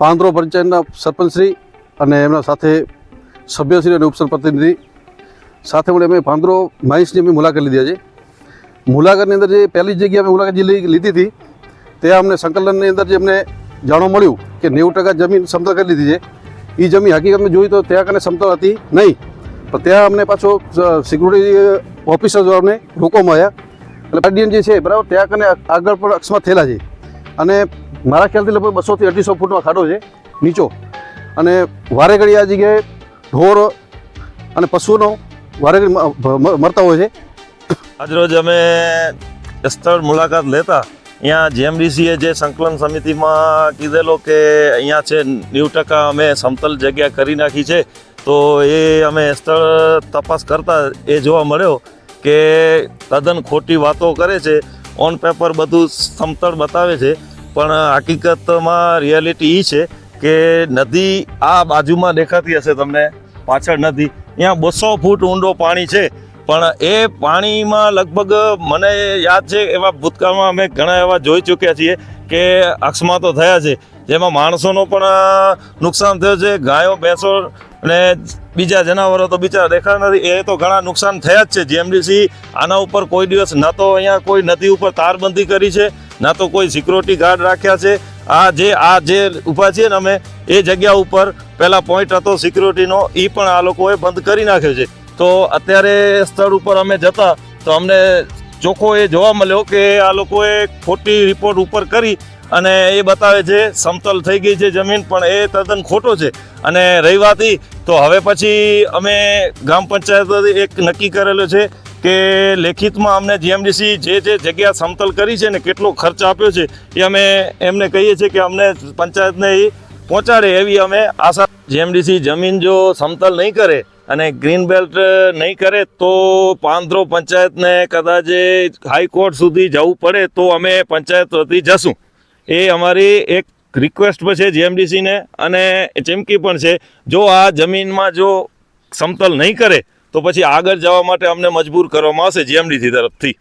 પાંદરો પંચાયતના સરપંચશ્રી અને એમના સાથે સભ્યશ્રી અને ઉપસરપ્રતિનિધિ સાથે મળે અમે પાંદરો માઇન્સની અમે મુલાકાત લીધી છે. મુલાકાતની અંદર જે પહેલી જગ્યાએ અમે મુલાકાત જે લીધી હતી ત્યાં અમને સંકલનની અંદર જે અમને જાણવા મળ્યું કે 90% જમીન સમતલ કરી લીધી છે. એ જમીન હકીકતમાં જોઈ તો ત્યાં કને સમતલ હતી નહીં, પણ ત્યાં અમને પાછો સિક્યુરિટી ઓફિસર જો અમને રોકવામાં આવ્યા. એટલે ગાર્ડિયન જે છે બરાબર ત્યાં કને આગળ પણ અકસ્માત થયેલા છે અને મારા ખ્યાલથી લગભગ 200 થી 250 ફૂટનો ખાડો છે નીચો. અને વારે ઘડી આ જગ્યાએ ઢોર અને પશુઓનો વારે ઘડી મરતા હોય છે. આજરોજ અમે સ્થળ મુલાકાત લેતા અહીંયા જીએમડીસીએ જે સંકલન સમિતિમાં કીધેલો કે અહીંયા છે 90% અમે સમતલ જગ્યા કરી નાખી છે, તો એ અમે સ્થળ તપાસ કરતા એ જોવા મળ્યો કે તદ્દન ખોટી વાતો કરે છે. ઓન પેપર બધું સમતળ બતાવે છે, પણ હકીકતમાં રિયાલિટી એ છે કે નદી આ બાજુમાં દેખાતી હશે તમને પાછળ નદી, અહીંયા 200 ફૂટ ઊંડો પાણી છે. પણ એ પાણીમાં લગભગ મને યાદ છે એવા ભૂતકાળમાં અમે ઘણા એવા જોઈ ચૂક્યા છીએ કે અકસ્માતો થયા છે, જેમાં માણસોનો પણ નુકસાન થયો છે. ગાયો ભેંસો અને બીજા જનાવરો તો બિચારા દેખાતા નથી, એ તો ઘણા નુકસાન થયા જ છે. જીએમડીસી આના ઉપર કોઈ દિવસ ના તો અહીંયા કોઈ નદી ઉપર તારબંધી કરી છે, ના તો કોઈ સિક્યોરિટી ગાર્ડ રાખ્યા છે. આ જે ઊભા છીએ ને અમે એ જગ્યા ઉપર પહેલાં પોઈન્ટ હતો સિક્યોરિટીનો, એ પણ આ લોકોએ બંધ કરી નાખ્યો છે. તો અત્યારે સ્થળ ઉપર અમે જતા તો અમને ચોખ્ખો એ જોવા મળ્યો કે આ લોકોએ ખોટી રિપોર્ટ ઉપર કરી અને એ બતાવે છે સમતલ થઈ ગઈ છે જમીન, પણ એ તદ્દન ખોટો છે. અને રહી વાત એ, તો હવે પછી અમે ગ્રામ પંચાયત એક નક્કી કરેલો છે કે લેખિતમાં અમને જીએમડીસી જે જગ્યા સમતલ કરી છે ને કેટલો ખર્ચ આપ્યો છે એ અમે એમને કહીએ છીએ કે અમને પંચાયતને એ પહોંચાડે એવી અમે આશા. જીએમડીસી જમીન જો સમતલ નહીં કરે અને ગ્રીન બેલ્ટ નહીં કરે તો પાંદરો પંચાયતને કદાચ હાઈકોર્ટ સુધી જવું પડે તો અમે પંચાયત વતી જશું. એ અમારી એક રિક્વેસ્ટ છે જીએમડીસીને અને ચીમકી પણ છે. જો આ જમીનમાં જો સમતલ નહીં કરે તો પછી આગળ જવા માટે અમને મજબૂર કરવામાં આવશે જીએમડીસી તરફથી.